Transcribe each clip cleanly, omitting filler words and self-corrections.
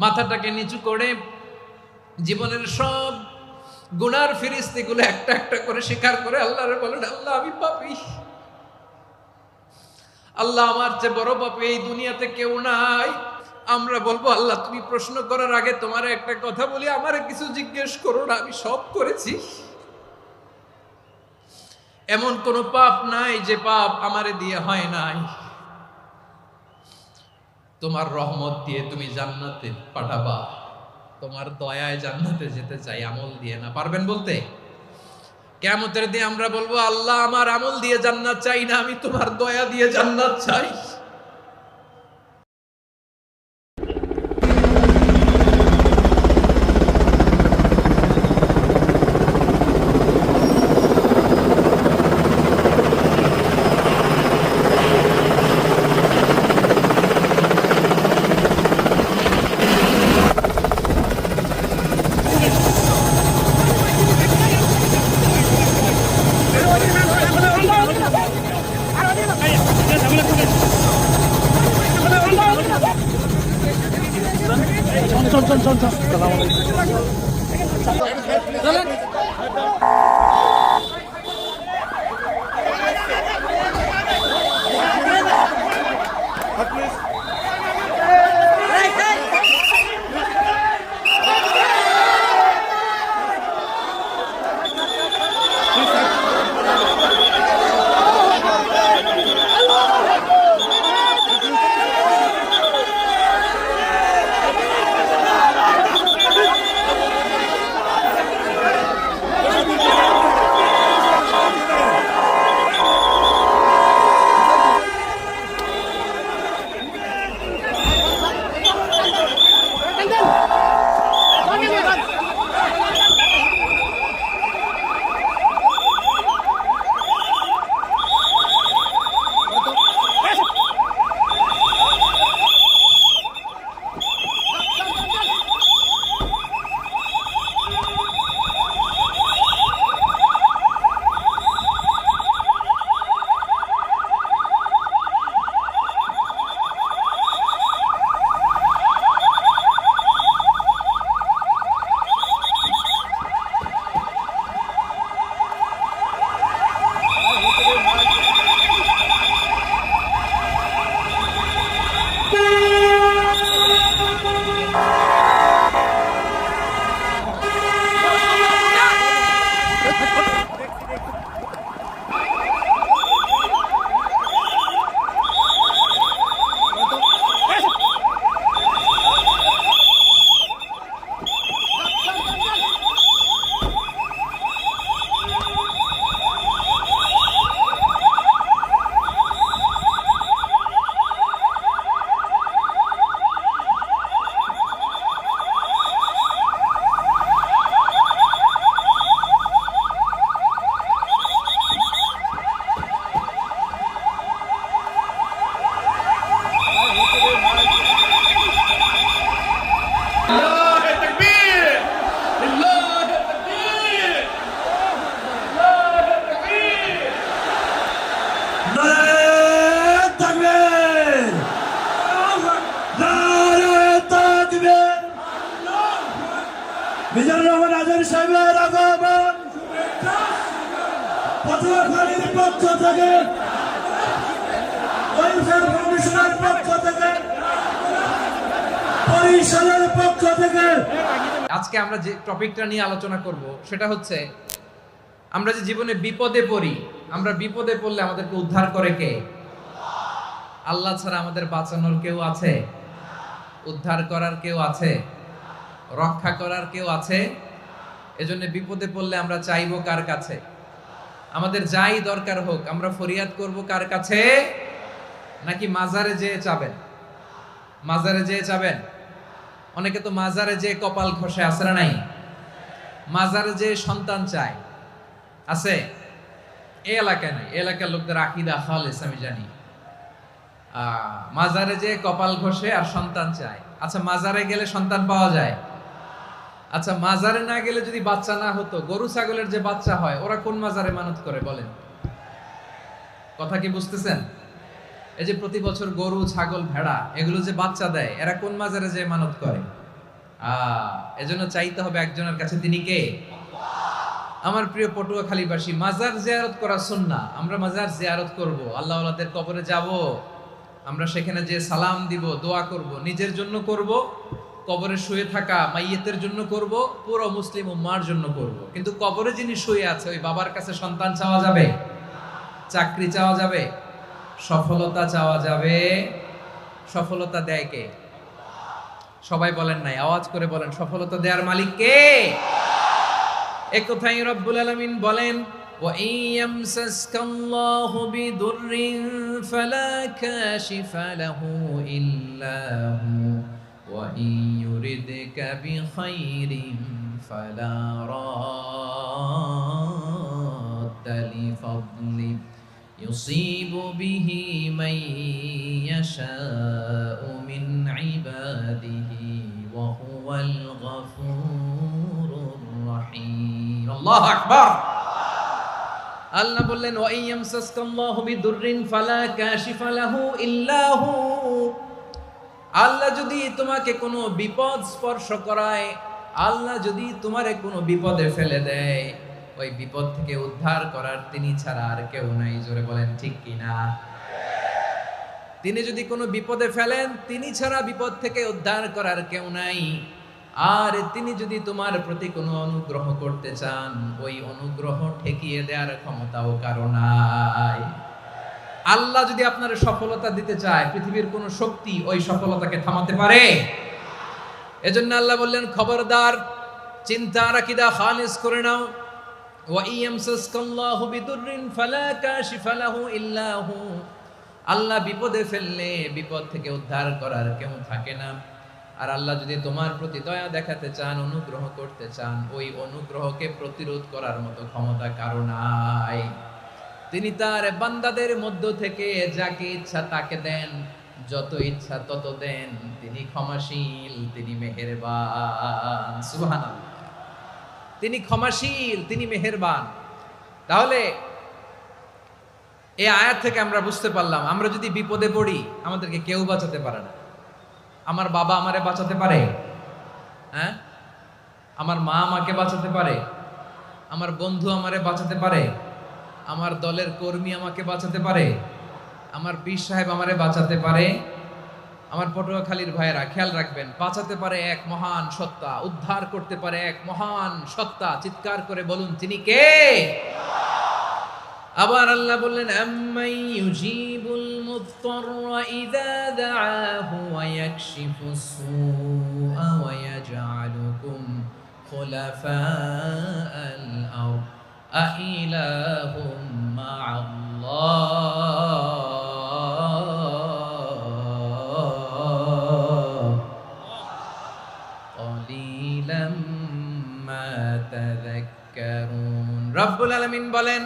মাথাটাকে নিচু করে জীবনের সব গুনার ফিরিস্তিগুলো একটা একটা করে স্বীকার করে আল্লাহরে বলেন, আল্লাহ আমি পাপী, আল্লাহ আমার চেয়ে বড় পাপী এই দুনিয়াতে কেউ নাই। আমরা বলবো, আল্লাহ তুমি প্রশ্ন করার আগে তোমার একটা কথা বলি, আমারে কিছু জিজ্ঞেস করো না, আমি সব করেছি। এমন কোন পাপ নাই যে পাপ আমারে দিয়ে হয় নাই। তোমার রহমত দিয়ে তুমি জান্নাতে পাঠাবা, তোমার দয়ায় জান্নাতে যেতে চাই, আমল দিয়ে না। পারবেন বলতে? কিয়ামতের দিন আমরা বলবো, আল্লাহ আমার আমল দিয়ে জান্নাত চাই না, আমি তোমার দয়া দিয়ে জান্নাত চাই। মিজানুর রহমান আজাদ সাহেবের আগমন পটুয়াখালীর পক্ষ থেকে, ওয়েলফেয়ার কমিশনের পক্ষ থেকে, পরিষদের পক্ষ থেকে। আজকে আমরা যে টপিকটা নিয়ে আলোচনা করব সেটা হচ্ছে, আমরা যে জীবনে বিপদে পড়ি, আমরা বিপদে পড়লে আমাদেরকে উদ্ধার করে কে? আল্লাহ ছাড়া আমাদের বাঁচানোর কেউ আছে? উদ্ধার করার কেউ আছে? রক্ষা করার কেউ আছে? এজন্য বিপদে পড়লে আমরা চাইবো কার কাছে? আমাদের যাই দরকার হোক আমরা ফরিয়াদ করব কার কাছে? নাকি মাজারে যেয়ে চাবেন? মাজারে যেয়ে চাবেন? অনেকে তো মাজারে যেয়ে কপাল ঘষে, আছে না নাই? মাজারে যেয়ে সন্তান চায়, আছে? এই এলাকায় নাই, এই এলাকার লোকদের আকীদা খালেস আমি জানি। মাজারে যেয়ে কপাল ঘষে আর সন্তান চায়। আচ্ছা, মাজারে গেলে সন্তান পাওয়া যায়? আচ্ছা, মাজারে না গেলে যদি বাচ্চা না হতো, গরু ছাগলের যে বাচ্চা হয় ওরা কোন মাজারে মানত করে বলেন? কথা কি বুঝতেছেন? এই যে প্রতি বছর গরু ছাগল ভেড়া এগুলো যে বাচ্চা দেয়, এরা কোন মাজারে যে মানত করে? এজন্য চাইতে হবে একজনের কাছে, তিনি কে? আমার প্রিয় পটুয়াখালীবাসী, মাজার জিয়ারত করা সুন্নাহ। আমরা মাজার জিয়ারত করব, আল্লাহ ওয়ালাদের কবরে যাব, আমরা সেখানে যে সালাম দিব, দোয়া করব, নিজের জন্য করব, কবরে শুয়ে থাকা মাইয়েতের জন্য করব, পুরো মুসলিম উম্মার জন্য করব। কিন্তু কবরে যিনি শুয়ে আছে ওই বাবার কাছে সন্তান চাওয়া যাবে, চাকরি চাওয়া যাবে, সফলতা চাওয়া যাবে? সফলতা দেয় কে? সবাই বলেন নাই, আওয়াজ করে বলেন, সফলতা দেওয়ার মালিক কে? এক কথাই রব্বুল আলামিন বলেন, ওয়া ইয়ামসাসকাল্লাহু বিদুররিন ফালা কাশিফা লাহু ইল্লা হু ওয়া ইয়ুরিদকা বিখাইরিন ফালা রাদ্দা লিফাদলি ইউসিবু বিহি মান ইয়াশাউ মিন ইবাদিহি ওয়া হুয়াল গফুরুর রহিম। আল্লাহু আকবার। আল্লাহ বললেন, ওয়া ইয়ামসাসকাল্লাহু বিদুররিন ফালা কাশিফা লাহু ইল্লা হু। আল্লাহ যদি তোমাকে কোনো বিপদ স্পর্শ করায়, আল্লাহ যদি তোমারে কোনো বিপদে ফেলে দেয়, ওই বিপদ থেকে উদ্ধার করার তিনি ছাড়া আর কেউ নাই। জোরে বলেন ঠিক কিনা? তিনি যদি কোনো বিপদে ফেলেন, তিনি ছাড়া বিপদ থেকে উদ্ধার করার কেউ নাই। আর তিনি যদি তোমার প্রতি কোনো অনুগ্রহ করতে চান, ওই অনুগ্রহ ঠেকিয়ে দেওয়ার ক্ষমতাও কারো নাই। আল্লাহ যদি আপনার সফলতা দিতে চায়, পৃথিবীর কোন শক্তি ওই সফলতাকে থামাতে পারে? এজন্য আল্লাহ বললেন, খবরদার, চিন্তা আর আকীদা খালিস করে নাও। ওয়া ইয়ামসাসকাল্লাহু বিদুররিন ফালা কাশিফা লাহু ইল্লা হু। আল্লাহ বিপদে ফেললে বিপদ থেকে উদ্ধার করার কেউ থাকে না। আর আল্লাহ যদি তোমার প্রতি দয়া দেখাতে চান, অনুগ্রহ করতে চান, ওই অনুগ্রহকে প্রতিরোধ করার মতো ক্ষমতা কারো নাই। তিনি তার বান্দাদের মধ্য থেকে যাকে ইচ্ছা তাকে দেন, যত ইচ্ছা তত দেন। তিনি ক্ষমাশীল, তিনি মেহেরবান। সুবহানাল্লাহ। তিনি ক্ষমাশীল, তিনি মেহেরবান। তাহলে এই আয়াত থেকে আমরা বুঝতে পারলাম, আমরা যদি বিপদে পড়ি আমাদেরকে কেউ বাঁচাতে পারে না। আমার বাবা আমারে বাঁচাতে পারে? হ্যাঁ? আমার মা আমাকে বাঁচাতে পারে? আমার বন্ধু আমারে বাঁচাতে পারে? আমার দলের কর্মী আমাকে বাঁচাতে পারে? আমার পীর সাহেব আমারে বাঁচাতে পারে? আমার পটুয়াখালীর ভাইয়েরা খেয়াল রাখবেন, বাঁচাতে পারে এক মহান সত্তা, উদ্ধার করতে পারে এক মহান সত্তা। চিৎকার করে বলুন, তিনি কে? আবার আল্লাহ বললেন, আম্মাই ইউজিবুল মুত্তাররা ইযা দাআহু ওয়া ইয়াকশিফুস সুআ ওয়া ইয়াজআলুকুম খুলাফাআল আরদ আইলাহুম মা'আল্লাহ ক্বালিলাম মা তাযাক্কারুন। রব্বুল আলামিন বলেন,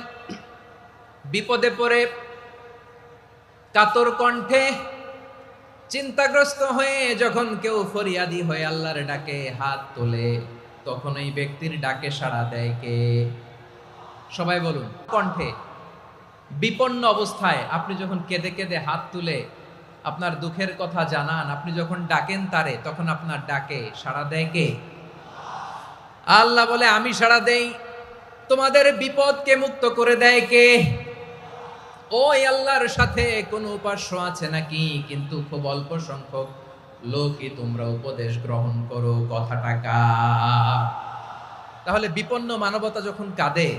বিপদে পড়ে কাতর কণ্ঠে চিন্তাগ্রস্ত হয়ে যখন কেউ ফরিয়াদি হয়ে আল্লাহর ডাকে হাত তোলে, তখন এই ব্যক্তির ডাকে সাড়া দেয় কে? সবাই বলুন। কণ্ঠে বিপন্ন অবস্থায় আপনি যখন কেঁদে কেঁদে হাত তুলে আপনার দুঃখের কথা জানান, আপনি যখন ডাকেন তারে, তখন আপনার ডাকে সাড়া দেয় কে? আল্লাহ বলে, আমি সাড়া দেই। তোমাদের বিপদকে মুক্ত করে দেয় কে? ওই আল্লাহর সাথে কোন উপাস্য আছে নাকি? কিন্তু খুব অল্প সংখ্যক লোকই তোমরা উপদেশ গ্রহণ করো। কথাটা কার? তাহলে বিপন্ন মানবতা যখন কাঁদে,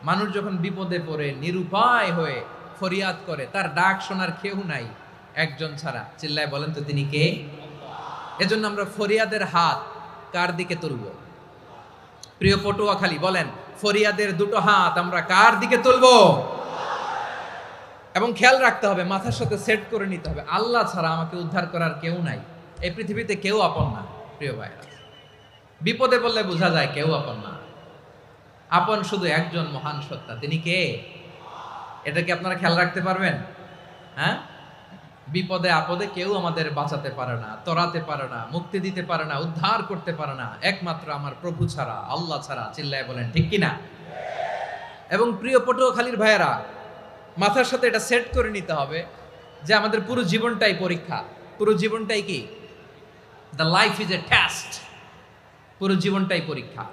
মানুষ যখন বিপদে পড়ে নিরুপায় হয়ে ফরিয়াদ করে, তার ডাক শোনার কেউ নাই একজন ছাড়া। চিল্লায় বলেন তো, তিনি কে? এজন্য আমরা ফরিয়াদের হাত কার দিকে তুলব? প্রিয় পটুয়াখালী বলেন, ফরিয়াদের দুটো হাত আমরা কার দিকে তুলব? এবং খেয়াল রাখতে হবে, মাথার সাথে সেট করে নিতে হবে, আল্লাহ ছাড়া আমাকে উদ্ধার করার কেউ নাই। এই পৃথিবীতে কেউ আপন না। প্রিয় ভাইরা, বিপদে বললে বোঝা যায় কেউ আপন না। আপন শুধু একজন মহান সত্তা, তিনি কে? এটা কি আপনারা খেয়াল রাখতে পারবেন? হ্যাঁ, বিপদে আপদে কেউ আমাদের বাঁচাতে পারে না, তরাতে পারে না, মুক্তি দিতে পারে না, উদ্ধার করতে পারে না, একমাত্র আমার প্রভু ছাড়া, আল্লাহ ছাড়া। চিল্লায় বলেন ঠিক কিনা? এবং প্রিয় পটুয়াখালীর ভাইয়েরা, মাথার সাথে এটা সেট করে নিতে হবে যে আমাদের পুরো জীবনটাই পরীক্ষা। পুরো জীবনটাই কি? The life is a test. পুরো জীবনটাই পরীক্ষা।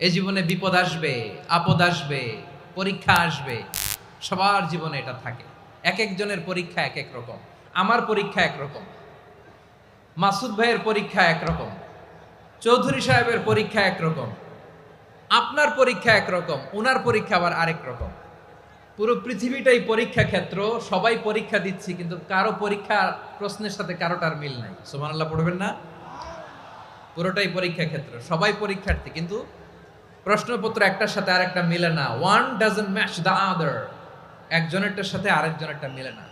এই জীবনে বিপদ আসবে, আপদ আসবে, পরীক্ষা আসবে, সবার জীবনে এটা থাকে। এক একজনের পরীক্ষা এক এক রকম। আমার পরীক্ষা একরকম, মাসুদ ভাইয়ের পরীক্ষা একরকম, চৌধুরী সাহেবের পরীক্ষা একরকম, আপনার পরীক্ষা একরকম, ওনার পরীক্ষা আবার আরেক রকম। পুরো পৃথিবীটাই পরীক্ষা ক্ষেত্র, সবাই পরীক্ষা দিচ্ছি, কিন্তু কারো পরীক্ষা প্রশ্নের সাথে কারোটার মিল নাই। সুবহানাল্লাহ পড়বেন না? পুরোটাই পরীক্ষা ক্ষেত্র, সবাই পরীক্ষার্থী, কিন্তু প্রশ্নপত্র একটার সাথে আরেকটা মিলে না। One doesn't match the other, একজনেরটার সাথে আরেকজনেরটা মিলে না।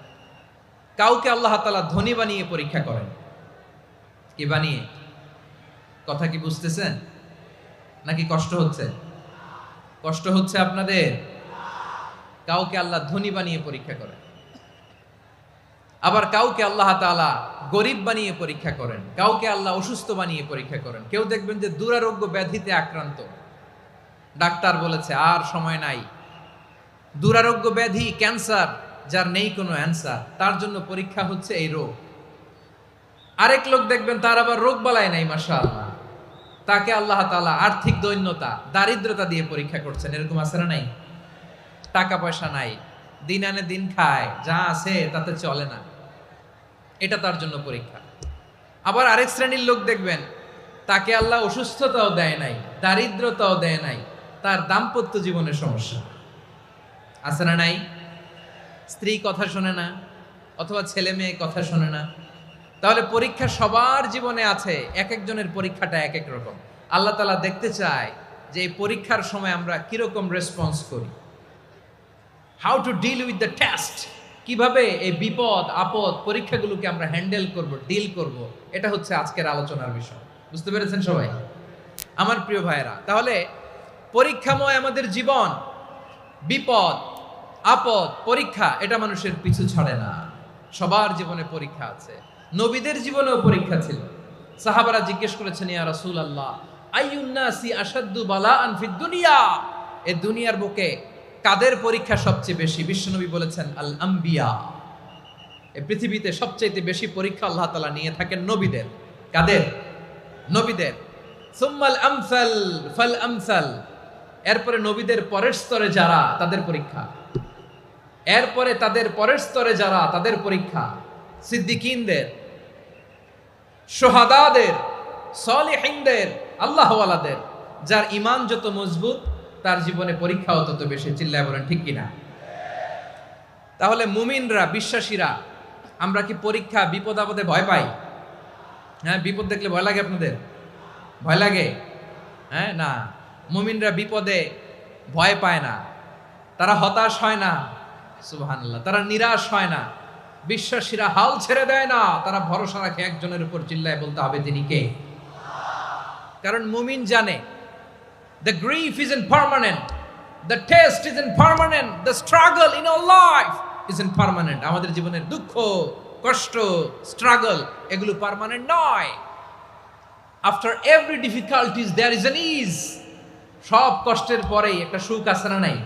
কাউকে আল্লাহ তাআলা ধনী বানিয়ে পরীক্ষা করেন। কি বানিয়ে? কথা কি বুঝতেছেন নাকি কষ্ট হচ্ছে? কষ্ট হচ্ছে আপনাদের? কাউকে আল্লাহ ধনী বানিয়ে পরীক্ষা করেন, আবার কাউকে আল্লাহ তাআলা গরিব বানিয়ে পরীক্ষা করেন, কাউকে আল্লাহ অসুস্থ বানিয়ে পরীক্ষা করেন। কেউ দেখবেন যে দুরারোগ্য ব্যাধিতে আক্রান্ত, ডাক্তার বলেছে আর সময় নাই, দুরারোগ্য ব্যাধি, ক্যান্সার, যার নেই কোনো অ্যান্সার, তার জন্য পরীক্ষা হচ্ছে এই রোগ। আরেক লোক দেখবেন তার আবার রোগ বালাই নাই, মাশাআল্লাহ, তাকে আল্লাহ তাআলা আর্থিক দৈন্যতা, দারিদ্রতা দিয়ে পরীক্ষা করছেন। এরকম আছে না নাই? টাকা পয়সা নাই, দিন আনে দিন খায়, যা আছে তাতে চলে না, এটা তার জন্য পরীক্ষা। আবার আরেক শ্রেণীর লোক দেখবেন তাকে আল্লাহ অসুস্থতাও দেয় নাই, দারিদ্রতাও দেয় নাই, তার দাম্পত্য জীবনের সমস্যা আছে না নাই? স্ত্রী কথা শোনে না, অথবা ছেলে মেয়ে কথা শোনে না। তাহলে পরীক্ষা সবার জীবনে আছে, এক একজনের পরীক্ষাটা এক এক রকম। আল্লাহ তাআলা দেখতে চায় যে এই পরীক্ষার সময় আমরা কিরকম রেসপন্স করি, how to deal with the test, কিভাবে এই বিপদ আপদ পরীক্ষাগুলোকে আমরা হ্যান্ডেল করব, ডিল করব। এটা হচ্ছে আজকের আলোচনার বিষয়। বুঝতে পেরেছেন সবাই আমার প্রিয় ভাইয়েরা? তাহলে পরীক্ষাময় আমাদের জীবন, বিপদ আপদ পরীক্ষা, এটা মানুষের পিছু ছাড়ে না। সবার জীবনে পরীক্ষা আছে, নবীদের জীবনেও পরীক্ষা ছিল। সাহাবারা জিজ্ঞেস করেছেন, ইয়া রাসূলুল্লাহ, আইয়ুন নাসি আশাদ্দু বালাআন ফিদ দুনিয়া, এই দুনিয়ার বুকে কাদের পরীক্ষা সবচেয়ে বেশি? বিশ্বনবী বলেছেন, আল আম্বিয়া, এই পৃথিবীতে সবচেয়ে বেশি পরীক্ষা আল্লাহ তাআলা নিয়ে থাকেন নবীদের। কাদের? নবীদের। সুম্মাল আমসাল ফাল আমসাল, এরপরে নবীদের পরের স্তরে যারা, তাদের পরীক্ষা। এরপরে তাদের পরের স্তরে যারা, তাদের পরীক্ষা। সিদ্দিকিনদের, শুহাদাদের, সালিহিনদের, আল্লাহওয়ালাদের। যার ঈমান যত মজবুত, তার জীবনে পরীক্ষাও তত বেশি। চিল্লায় বলেন ঠিক কিনা? তাহলে মুমিনরা, বিশ্বাসীরা, আমরা কি পরীক্ষা বিপদ আপদে ভয় পাই? হ্যাঁ, বিপদ দেখলে ভয় লাগে আপনাদের? ভয় লাগে? হ্যাঁ, না, মুমিনরা বিপদে ভয় পায় না, তারা হতাশ হয় না, সুবহানাল্লাহ, তারা নিরাশ হয় না। বিশ্বাসীরা হাল ছেড়ে দেয় না, তারা ভরসা রাখে একজনের উপর। চিল্লায় বলতে হবে তিনি কে? কারণ মুমিন জানে the grief isn't permanent, the test isn't permanent, the struggle in our life isn't permanent. আমাদের জীবনের দুঃখ, কষ্ট, স্ট্রাগল, এগুলো পার্মানেন্ট নয়। After every difficulties there is an ease. সব কষ্টের পরেই একটা সুখ আছে না নাই?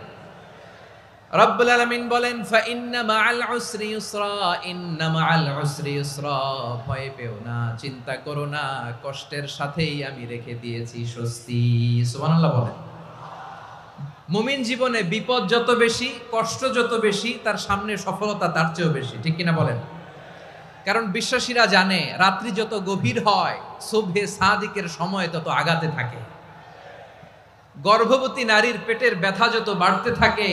রব্বুল আলামিন বলেন, ফা ইন্না মাআল উসরি ইউসরা, ইন্না মাআল উসরি ইউসরা, ভয় পেও না, চিন্তা করো না, কষ্টের সাথেই আমি রেখে দিয়েছি স্বস্তি। সুবহানাল্লাহ বলেন। মুমিন জীবনে বিপদ যত বেশি, কষ্ট যত বেশি, তার সামনে সফলতা তার চেয়েও বেশি। ঠিক কিনা বলেন? কারণ বিশ্বাসীরা জানে রাত্রি যত গভীর হয়, সুবহে সাদিকের সময় তত আগাতে থাকে। গর্ভবতী নারীর পেটের ব্যথা যত বাড়তে থাকে,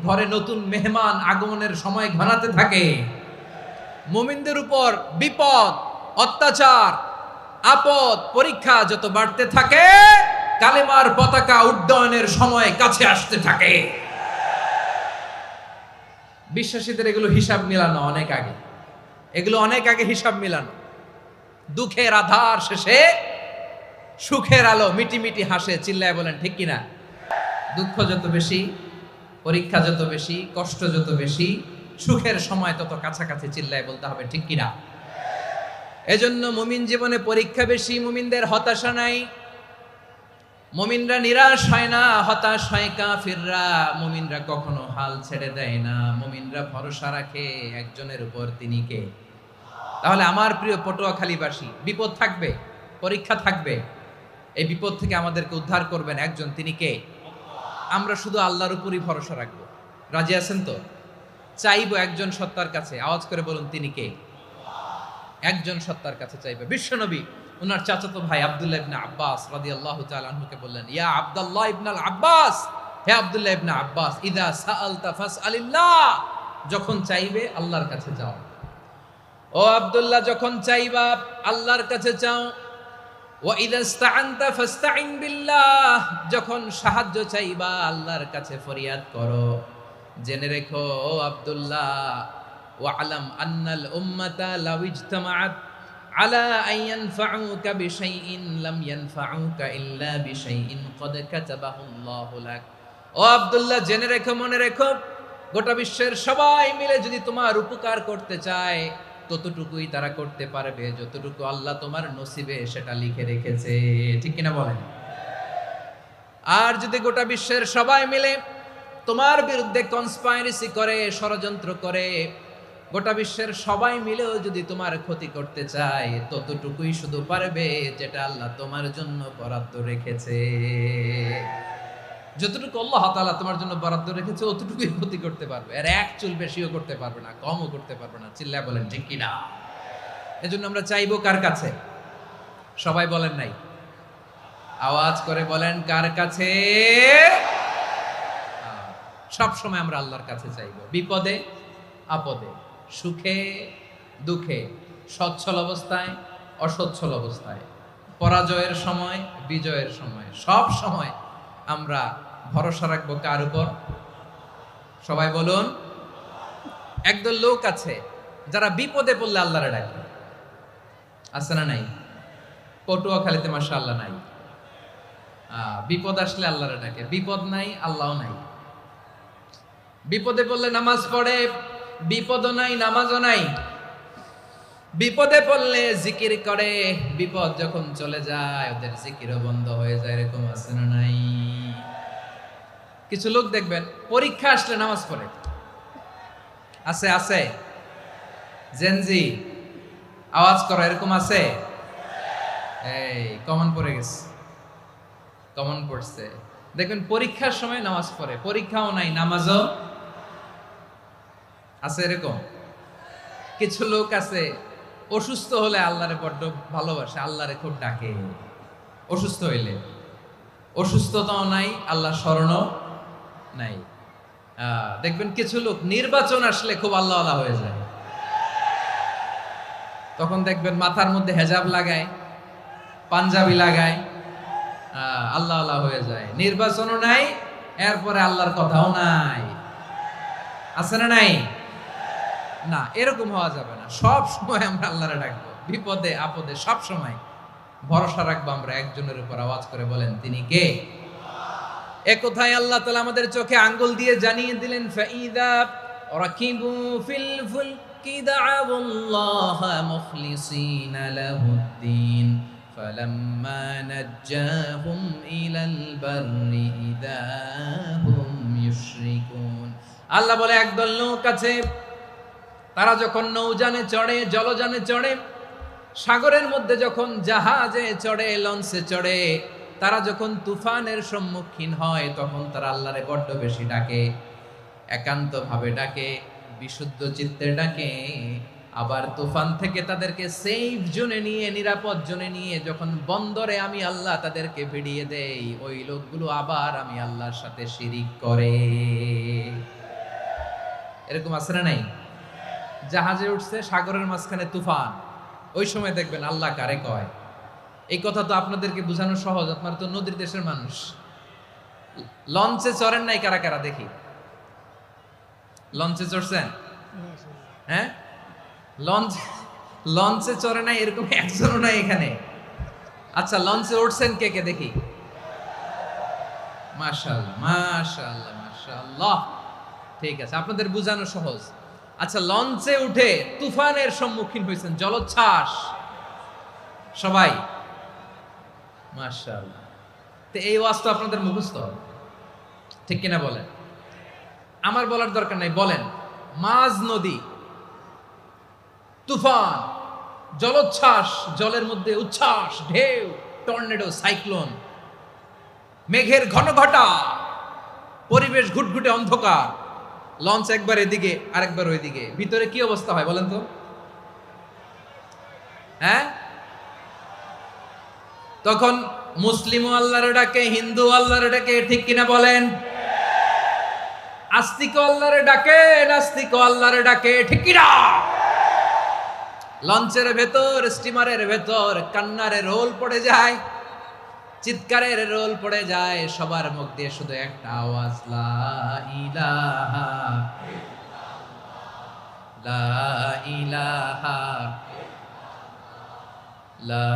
ঘরে নতুন মেহমান আগমনের সময় ঘনাতে থাকে। মুমিনদের উপর বিপদ, অত্যাচার, আপদ, পরীক্ষা যত বাড়তে থাকে, কালেমার পতাকা উড্ডয়নের সময় কাছে আসতে থাকে। বিশ্বাসীদের এগুলো হিসাব মিলানো অনেক আগে, এগুলো অনেক আগে হিসাব মিলানো। দুঃখের আধার শেষে সুখের আলো মিটিমিটি হাসে। চিল্লায় বলেন ঠিক কিনা? দুঃখ যত বেশি, পরীক্ষা যত বেশি, কষ্ট যত বেশি, সুখের সময় তত কাছাকাছি। চিল্লায় বলতে হবে ঠিক কিনা? এজন্য মুমিন জীবনে পরীক্ষা বেশি, মুমিনদের হতাশা নাই, মুমিনরা নিরাশ হয় না, হতাশ হয় কাফিররা। মুমিনরা কখনো হাল ছেড়ে দেয় না, মুমিনরা ভরসা রাখে একজনের উপর, তিনি কে? তাহলে আমার প্রিয় পটুয়াখালীবাসী, বিপদ থাকবে, পরীক্ষা থাকবে, এই বিপদ থেকে আমাদেরকে উদ্ধার করবেন একজন, তিনি কে? আমরা শুধু আল্লাহর উপরই ভরসা রাখবো। রাজি আছেন তো? চাইবো একজন সত্তার কাছে, আওয়াজ করে বলুন তিনি কে? একজন সত্তার কাছে চাইবে। বিশ্বনবী ওনার চাচাতো ভাই আব্দুল্লাহ ইবনে আব্বাস রাদিয়াল্লাহু তাআলা আনহুকে বললেন, ইয়া আব্দুল্লাহ ইবনুল আব্বাস, হে আব্দুল্লাহ ইবনে আব্বাস, ইযা সাআলতা ফাসআলিল্লাহ, যখন চাইবে আল্লাহর কাছে যাও। ও আব্দুল্লাহ, যখন চাইবা আল্লাহর কাছে চাও। ওয়া ইযা ইসতাআনতা ফাসতাইন বিল্লাহ, যখন সাহায্য চাইবা আল্লাহর কাছে ফরিয়াদ করো। জেনে রেখো ও আব্দুল্লাহ, ওয়া'লাম আন্নাল উম্মাতা লাউ ইজতামাআত আলা আন ইয়ানফাউকা বিশাইইন লাম ইয়ানফাউকা ইল্লা বিশাইইন ক্বাদ কাতাবাহু আল্লাহু লাক। ও আব্দুল্লাহ, জেনে রেখো, মনে রেখো, গোটা বিশ্বের সবাই মিলে যদি তোমার উপকার করতে চায় ততটুকুই তারা করতে পারবে যতটুকু আল্লাহ তোমার নসিবে সেটা লিখে রেখেছে। ঠিক কিনা বলেন? আর যদি গোটা বিশ্বের সবাই মিলে তোমার বিরুদ্ধে কনস্পাইরেসি করে, ষড়যন্ত্র করে, গোটা বিশ্বের সবাই মিলেও যদি তোমার ক্ষতি করতে চায় ততটুকুই শুধু পারবে যেটা আল্লাহ তোমার জন্য বরাদ্দ রেখেছে। যতটুকু আল্লাহ তাআলা তোমার জন্য বরাদ্দ রেখেছে অতটুকুই ক্ষতি করতে পারবে, আর এক চুল বেশিও করতে পারবে না, কমও করতে পারবে না। চিল্লায় বলেন ঠিক কিনা? এজন্য আমরা চাইবো কার কাছে? সবাই বলেন নাই, আওয়াজ করে বলেন কার কাছে? সব সময় আমরা আল্লাহর কাছে চাইবো, বিপদে আপদে, সুখে দুঃখে, সচ্ছল অবস্থায় অসচ্ছল অবস্থায়, পরাজয়ের সময় বিজয়ের সময়, সব সময় আমরা ভরসা রাখবো কার উপর? সবাই বলুন। একদল লোক আছে যারা বিপদে পড়লে আল্লাহরে ডাকে, আছে না নাই? পটুয়াখালীতে মাশাআল্লাহ নাই। বিপদ আসলে আল্লাহরে ডাকে, বিপদ নাই আল্লাহও নাই। বিপদে পড়লে নামাজ পড়ে, বিপদও নাই নামাজও নাই। বিপদে পড়লে জিকির করে, বিপদ যখন চলে যায় ওদের জিকিরও বন্ধ হয়ে যায়। এরকম আছে না নাই? কিছু লোক দেখবেন পরীক্ষা আসলে নামাজ পড়ে, আছে আছে। জেনজি আওয়াজ করো, এরকম আছে? এই কমন পড়ে গেছে, কমন পড়ছে। দেখবেন পরীক্ষার সময় নামাজ পড়ে, পরীক্ষাও নাই নামাজও আছে। এরকম কিছু লোক আছে অসুস্থ হলে আল্লাহরে বড্ড ভালোবাসে, আল্লাহরে খুব ডাকে। অসুস্থ হইলে অসুস্থতাও নাই, আল্লাহ স্মরণও নাই। দেখবেন কিছু লোক নির্বাচন আসলে খুব আল্লাহ আল্লাহ হয়ে যায়, তখন দেখবেন মাথার মধ্যে হেজাব লাগায়, পাঞ্জাবি লাগায়, আল্লাহ আল্লাহ হয়ে যায়। নির্বাচনও নাই, এরপরে আল্লাহর কথাও নাই। আছে না নাই? না, এরকম হওয়া যাবে না। সব সময় আমরা আল্লাহরে ডাকবো, বিপদে আপদে সব সময় ভরসা রাখবো আমরা একজনের উপর। আওয়াজ করে বলেন তিনি কে? এ কথায় আল্লাহ তাআলা আমাদের চোখে আঙ্গুল দিয়ে জানিয়ে দিলেন, ফাইদা রাকিবু ফিল ফুলকি দা'আউল্লাহা মুখলিসিনা লাহুদ্দিন ফালাম্মা নাজ্জাহুম ইলাল বাররি ইযা হুম ইউশরিকুন। আল্লাহ বলে একদল লোক আছে, তারা যখন নৌযানে চড়ে, জলযানে চড়ে, সাগরের মধ্যে যখন জাহাজে চড়ে, লঞ্চে চড়ে, তারা যখন তুফানের সম্মুখীন হয় তখন তারা আল্লাহরে বড্ড বেশি ডাকে, একান্ত ভাবে ডাকে, বিশুদ্ধ চিত্তে ডাকে। আবার তুফান থেকে তাদেরকে সেফ জোনে নিয়ে, নিরাপদ জোনে নিয়ে যখন বন্দরে আমি আল্লাহ তাদেরকে ভিড়িয়ে দেই, ওই লোকগুলো আবার আমি আল্লাহর সাথে শিরিক করে। এরকম আছে না নাই? জাহাজে উঠছে, সাগরের মাঝখানে তুফান, ওই সময় দেখবেন আল্লাহ কারে কয়। এই কথা তো আপনাদেরকে বোঝানো সহজ, আপনারা তো নদীর দেশের মানুষ। লঞ্চে চড়েন নাই কারা কারা? দেখি, লঞ্চে চড়ছেন? হ্যাঁ, লঞ্চে চড়ে নাই এরকম একজনও নাই এখানে। আচ্ছা, লঞ্চে উঠছেন কে কে? দেখি। মাশাআল্লাহ মাশাআল্লাহ মাশাআল্লাহ, ঠিক আছে, আপনাদের বোঝানো সহজ। আচ্ছা, লঞ্চে উঠে তুফানের সম্মুখীন হয়েছেন, জলোচ্ছ্বাস, সবাই? মাশাআল্লাহ। তো এই ওয়াজ তো আপনাদের মুখস্থ, ঠিক কিনা বলেন? আমার বলার দরকার নাই, বলেন। মাঝ নদী, তুফান, জলোচ্ছ্বাস, জলের মধ্যে উচ্ছ্বাস, ঢেউ, টর্নেডো, সাইক্লোন, মেঘের ঘন ঘটা, পরিবেশ ঘুটঘুটে অন্ধকার, লঞ্চ একবার এদিকে আরেকবার ওইদিকে, ভিতরে কি অবস্থা হয় বলেন তো? হ্যাঁ, তখন মুসলিম আল্লাহর ডাকে, হিন্দু আল্লাহর ডাকে, ঠিক কিনা বলেন? আস্তিক আল্লাহর ডাকে, নাস্তিক আল্লাহর ডাকে, ঠিক কিনা? লঞ্চের ভেতর, স্টিমারের ভেতর কান্নারের রোল পড়ে যায়, চিৎকারের রোল পড়ে যায়, সবার মুখ দিয়ে শুধু একটা আওয়াজ, লা ইলাহা লা ইলাহা লা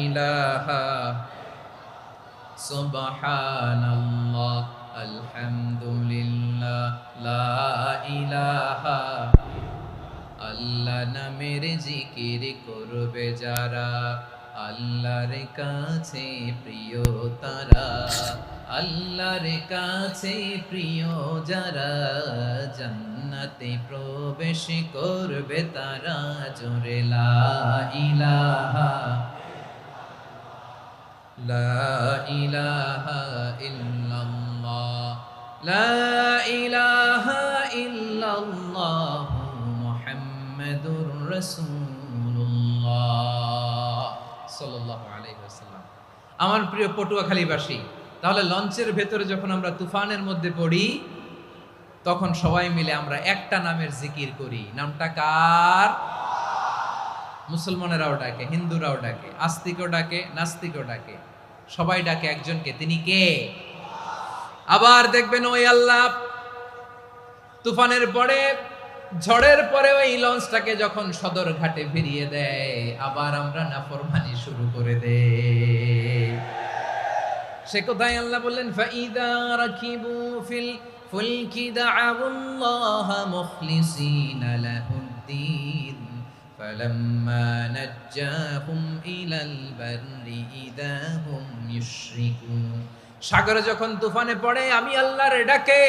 ইলাহা সুবহানাল্লাহ আলহামদুলিল্লাহ লা ইলাহা। আল্লাহ নামের জিকির করবে যারা, আল্লাহর কাছে প্রিয় তারা, আল্লাহর কাছে প্রিয় যারা, জান্নাতে প্রবেশ করবে তারা, জোরে লা ইলাহা লা ইলাহা ইল্লাল্লাহ লা ইলাহা ইল্লাল্লাহ মুহাম্মাদুর রাসূলুল্লাহ সাল্লাল্লাহু আলাইহি ওয়াসাল্লাম। আমার প্রিয় পটুয়াখালীবাসী, তাহলে লঞ্চের ভেতরে যখন আমরা তুফানের মধ্যে পড়ি, তখন সবাই মিলে আমরা একটা নামের জিকির করি। নামটা কার? মুসলমানেরাও ডাকে, হিন্দুরাও ডাকে, আস্তিকও ডাকে, নাস্তিকও ডাকে, সবাই ডাকে একজনকে, তিনি কে? আবার দেখবেন ওই আল্লাহ তুফানের পরে, ঝড়ের পরে ওই লঞ্চটাকে যখন সদর ঘাটে ফিরিয়ে দেয়, আবার আমরা নাফরমানি শুরু করে দেই। সে কোথায় আল্লাহ বললেন, ফাইদা রাকিবু ফিল ফুলকি দা'আউল্লাহ মুখলিসিনা লাহুদ্দিন ফালাম্মা নাজ্জাহুম ইলাল বাররি ইযা হুম ইউশরিকুন। সাগরে যখন তুফানে পড়ে আমি আল্লাহর ডাকে,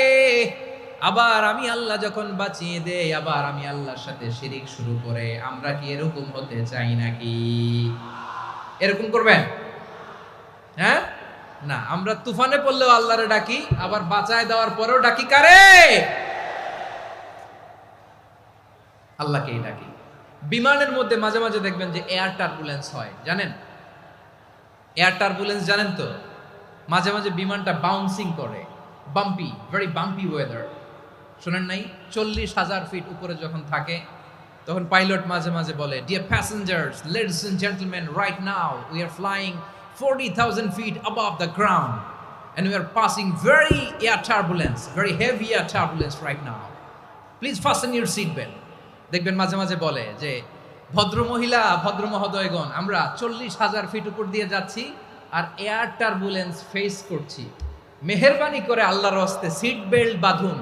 আবার আমি আল্লাহ যখন বাঁচিয়ে দেই, আবার আমি আল্লাহর সাথে শিরিক শুরু করে। আমরা কি এরকম হতে চাই নাকি? এরকম করবেন? হ্যাঁ না, আমরা তুফানে পড়লেও আল্লাহরে ডাকি, আবার বাঁচায় দেওয়ার পরেও ডাকি কারে? আল্লাহকেই ডাকি। বিমানের মধ্যে মাঝে মাঝে দেখবেন যে এয়ার টার্বুলেন্স হয়, জানেন? এয়ার টার্বুলেন্স জানেন তো? মাঝে মাঝে বিমানটা বাউন্সিং করে, বাম্পি, ভেরি বাম্পি ওয়েদার। শোনেন নাই? 40,000 ফিট উপরে যখন থাকে, তখন পাইলট মাঝে মাঝে বলে, dear passengers, ladies and gentleman, right now we are flying 40,000 feet above the ground and we are passing very air turbulence, very heavy air turbulence right now. Please fasten your seat belt. দেখবেন মাঝে মাঝে বলে যে, ভদ্র মহিলা, ভদ্র মহোদয়গণ, আমরা 40,000 ফিট উপর দিয়ে যাচ্ছি আর এয়ার টার্বুলেন্স ফেস করছি, মেহেরবানি করে আল্লাহর হস্তে সিট বেল্ট বাঁধুন।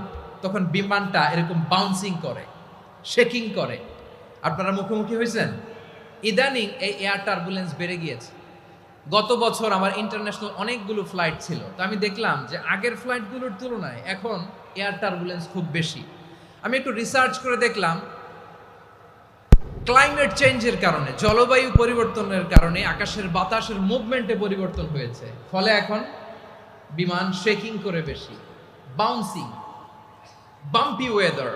তখন বিমানটা এরকম বাউন্সিং করে, শেকিং করে। আপনারা মুখোমুখি হয়েছেন? ইদানিং এই এয়ার টার্বুলেন্স বেড়ে গিয়েছে। গত বছর আমার ইন্টারন্যাশনাল অনেকগুলো ফ্লাইট ছিল, তো আমি দেখলাম যে আগের ফ্লাইটগুলোর তুলনায় এখন এয়ার টার্বুলেন্স খুব বেশি। আমি একটু রিসার্চ করে দেখলাম, ক্লাইমেট চেঞ্জের কারণে, জলবায়ু পরিবর্তনের কারণে আকাশের বাতাসের মুভমেন্টে পরিবর্তন হয়েছে, ফলে এখন বিমান শেকিং করে বেশি, বাউন্সিং, বাম্পি ওয়েদার।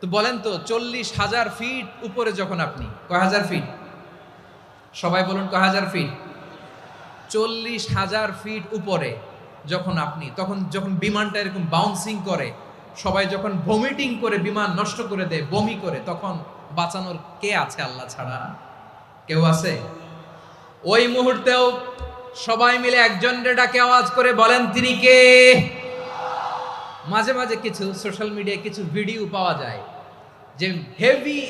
তো বলেন তো, 40,000 ফিট উপরে যখন আপনি, কয় হাজার ফিট? সবাই বলুন, কয় হাজার ফিট? 40,000 ফিট উপরে যখন আপনি, তখন যখন বিমানটা এরকম বাউন্সিং করে, সবাই যখন ভমিটিং করে বিমান নষ্ট করে দেয়, বমি করে, তখন বাঁচানোর কে আছে আল্লাহ ছাড়া? কেউ আছে? ওই মুহূর্তেও সবাই মিলে একজনের ডাকে আওয়াজ করে বলেন, তিনি কে? মাঝে মাঝে কিছু সোশ্যাল মিডিয়ায় কিছু ভিডিও পাওয়া যায় যে হেভি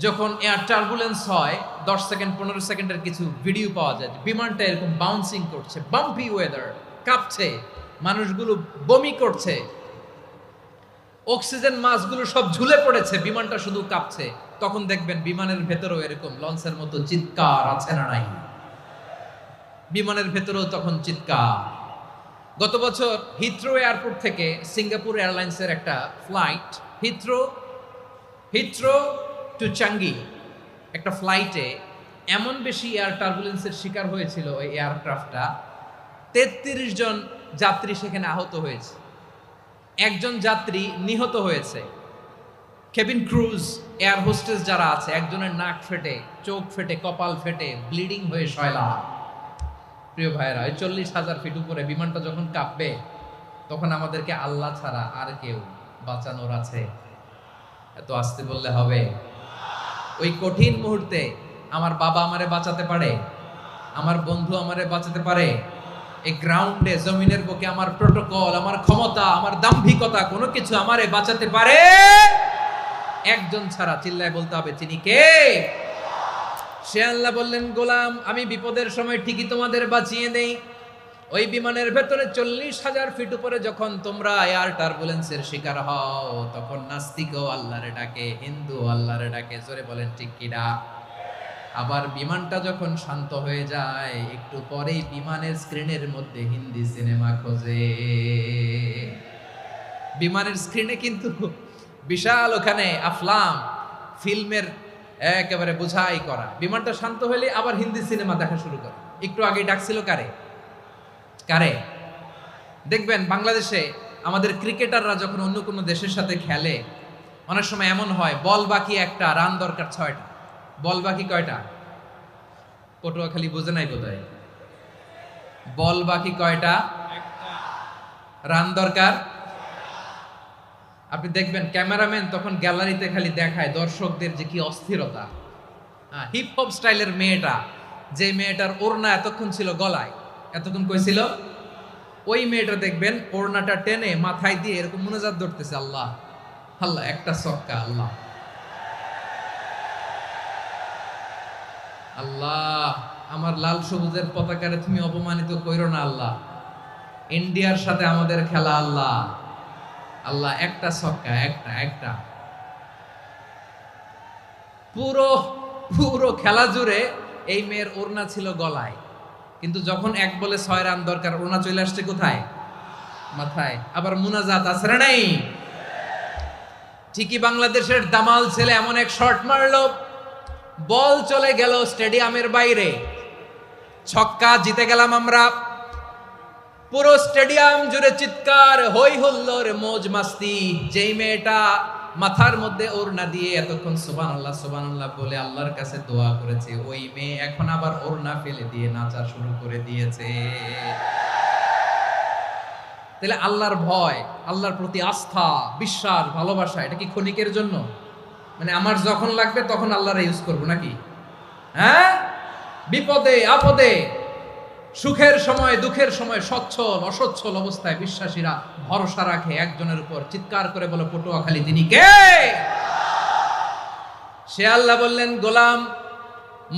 যখন এয়ার টার্বুলেন্স হয়, 10 সেকেন্ড 15 সেকেন্ডের কিছু ভিডিও পাওয়া যায়, বিমানটা এরকম বাউন্সিং করছে, বাম্পি ওয়েদার, কাঁপছে, মানুষগুলো বমি করছে, অক্সিজেন মাসগুলো সব ঝুলে পড়েছে, বিমানটা শুধু কাঁপছে। তখন দেখবেন বিমানের ভেতরেও এরকম লঞ্চের মতো চিৎকার আছে না নাই? বিমানের ভেতরেও তখন চিৎকার। গত বছর হিথ্রো এয়ারপোর্ট থেকে সিঙ্গাপুর এয়ারলাইন্সের একটা ফ্লাইট, হিথ্রো টু চাঙ্গি, একটা ফ্লাইটে এমন বেশি এয়ার টার্বুলেন্সের শিকার হয়েছিল ওই এয়ারক্রাফটটা, 33 জন যাত্রী সেখানে আহত হয়েছে, একজন যাত্রী নিহত হয়েছে। কেবিন ক্রুজ, এয়ার হোস্টেস যারা আছে, একজনের নাক ফেটে, চোখ ফেটে, কপাল ফেটে, ব্লিডিং হয়ে শয়লা। প্রিয় ভাইরা, ওই 40,000 ফিট উপরে বিমানটা যখন কাঁপবে, তখন আমাদেরকে আল্লাহ ছাড়া আর কেউ বাঁচানোর আছে? এত আসতে বললে হবে? ওই কঠিন মুহূর্তে আমার বাবা আমারে বাঁচাতে পারে, আমার বন্ধু আমারে বাঁচাতে পারে? এই গ্রাউন্ডে, জমিনের বুকে আমার প্রোটোকল, আমার ক্ষমতা, আমার দাম্ভিকতা, কোনো কিছু আমারে বাঁচাতে পারে? একজন ছাড়া। চিল্লায় বলতে হবে, তিনি কে? সে আল্লাহ বললেন, গোলাম, আমি বিপদের সময় ঠিকই তোমাদের বাঁচিয়ে দেই। ওই বিমানের ভেতরে 40,000 ফিট উপরে যখন তোমরা এয়ার টার্বুলেন্সের শিকার হও, তখন নাস্তিকও আল্লাহরে ডাকে, হিন্দু আল্লাহরে ডাকে। জোরে বলেন ঠিক কিনা? আবার বিমানটা যখন শান্ত হয়ে যায়, একটু পরেই বিমানের স্ক্রিনের মধ্যে হিন্দি সিনেমা খোঁজে। বিমানের স্ক্রিনে কিন্তু বিশাল ওখানে আফলাম ফিল্মের একেবারে বোঝাই করা। বিমানটা শান্ত হলে আবার হিন্দি সিনেমা দেখা শুরু করে। একটু আগে ডাকছিল কারে? কারে? দেখবেন বাংলাদেশে আমাদের ক্রিকেটাররা যখন অন্য কোনো দেশের সাথে খেলে, অনেক সময় এমন হয়, বল বাকি একটা, রান দরকার 6টা। বল বাকি কয়টা? পটুয়াখালী বুঝে নাই বোধহয়। বল বাকি কয়টা? রান দরকার। আপনি দেখবেন ক্যামেরাম্যান তখন গ্যালারিতে খালি দেখায় দর্শকদের যে কি অস্থিরতা। হিপ হপ স্টাইলের মেয়েটা, যে মেয়েটার ওড়না এতক্ষণ ছিল গলায়, এতক্ষণ কই ছিল, ওই মেয়েটা দেখবেন ওড়নাটা টেনে মাথায় দিয়ে এরকম মুনাজাত ধরতেছে, আল্লাহ আল্লাহ, একটা ছক্কা, আল্লাহ আল্লাহ, আমার লাল সবুজের পতাকারে তুমি অপমানিত কইরো না আল্লাহ, ইন্ডিয়ার সাথে আমাদের খেলা, আল্লাহ আল্লাহ, একটা ছক্কা, একটা একটা। পুরো পুরো খেলা জুড়ে এই মেয়ের ওড়না ছিল গলায়, কিন্তু যখন 1 বলে 6 রান দরকার, ওড়না চলে আসছে কোথায়? মাথায়। আবার মুনাজাত আছে না নাই? ঠিকই বাংলাদেশের দামাল ছেলে এমন এক শট মারলো, বল চলে গেল স্টেডিয়ামের বাইরে, ছক্কা, জিতে গেলাম আমরা। পুরো স্টেডিয়াম জুড়ে চিৎকার, হই হুল্লোর, মৌজ মাস্তি। যেই মেয়েটা মাথার মধ্যে ওড়না দিয়ে এতক্ষণ সুবহানাল্লাহ সুবহানাল্লাহ বলে আল্লাহর কাছে দোয়া করেছে, ওই মেয়ে এখন আবার ওড়না ফেলে দিয়ে নাচা শুরু করে দিয়েছে। তাহলে আল্লাহর ভয়, আল্লাহর প্রতি আস্থা, বিশ্বাস, ভালোবাসা, এটা কি ক্ষণিকের জন্য? মানে আমার যখন লাগবে তখন আল্লাহরে ইউজ করবো নাকি? হ্যাঁ, বিপদে আপদে, সুখের সময় দুঃখের সময়, সচ্ছল অসচ্ছল অবস্থায় বিশ্বাসীরা ভরসা রাখে একজনের উপর। চিৎকার করে বলো, পটুয়াখালী, তিনি কে? সে আল্লাহ বললেন, গোলাম,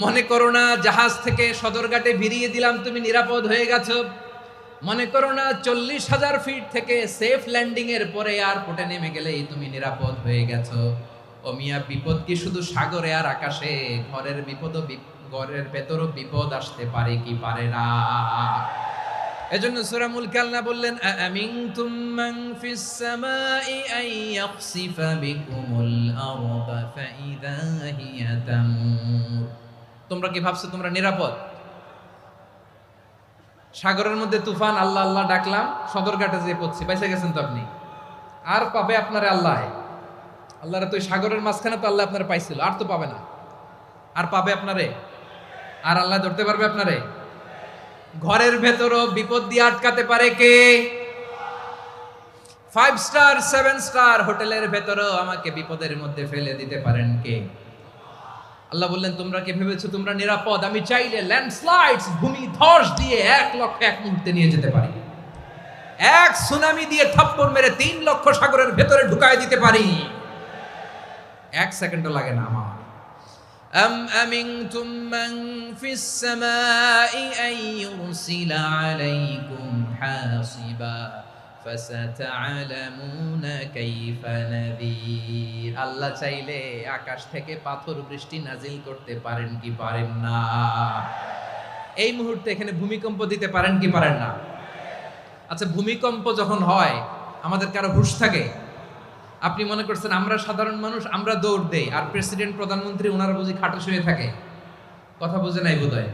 মনে করো না জাহাজ থেকে সদরঘাটে ভিড়িয়ে দিলাম, তুমি নিরাপদ হয়ে গেছো। মনে করো না 40,000 ফিট থেকে সেফ ল্যান্ডিং এর পরে এয়ারপোর্টে নেমে গেলেই তুমি নিরাপদ হয়ে গেছো। ও মিয়া, বিপদ কি শুধু সাগরে আর আকাশে? ঘরের বিপদও, ঘরের ভেতরও বিপদ আসতে পারে কি পারে না? এজন্য সূরা মুলক আল্লাহ বললেন, আমিনতুম মান ফিস সামাই আন ইয়াখসিফা বিকুমুল আরদা ফাইযা হিয়া তামুর। তোমরা কি ভাবছো তোমরা নিরাপদ? সাগরের মধ্যে তুফান, আল্লাহ আল্লাহ ডাকলাম, সদরঘাটে যেয়ে পড়ছি, বাইসে গেছেন তো আপনি। আর পাবে আপনারে আল্লাহ? আল্লাহরে তো সাগরের মাঝখানে তো আল্লাহ আপনারে পাইছিল, আর তো পাবে না। আর পাবে আপনারে? আর আল্লাহ ধরতে পারবে আপনারে? ঘরের ভেতরও বিপদ দিয়ে আটকাতে পারে কে? 5 স্টার 7 স্টার হোটেলের ভেতরও আমাকে বিপদের মধ্যে ফেলে দিতে পারেন কে? আল্লাহ বললেন, তোমরা কি ভেবেছো তোমরা নিরাপদ? আমি চাইলে ল্যান্ডস্লাইডস, ভূমি ধস দিয়ে 1 লক্ষ 1 মুহূর্তে নিয়ে যেতে পারি। এক সুনামি দিয়ে থাপ্পড় মেরে 3 লক্ষ সাগরের ভেতরে ঢুকায় দিতে পারি। 1 সেকেন্ডও লাগে না আমার। أم أمنتم من في السماء أن يرسل عليكم حاصبا فستعلمون كيف نذير। আল্লাহ চাইলে আকাশ থেকে পাথর বৃষ্টি নাজিল করতে পারেন কি পারেন না? এই মুহূর্তে এখানে ভূমিকম্প দিতে পারেন কি পারেন না? আচ্ছা, ভূমিকম্প যখন হয় আমাদের কারো হুঁশ থাকে? আপনি মনে করছেন আমরা সাধারণ মানুষ, আমরা দৌড় দেই, আর প্রেসিডেন্ট প্রধানমন্ত্রী ওনারা বুঝি খাটে শুয়ে থাকে? কথা বুঝে নাই বোধহয়।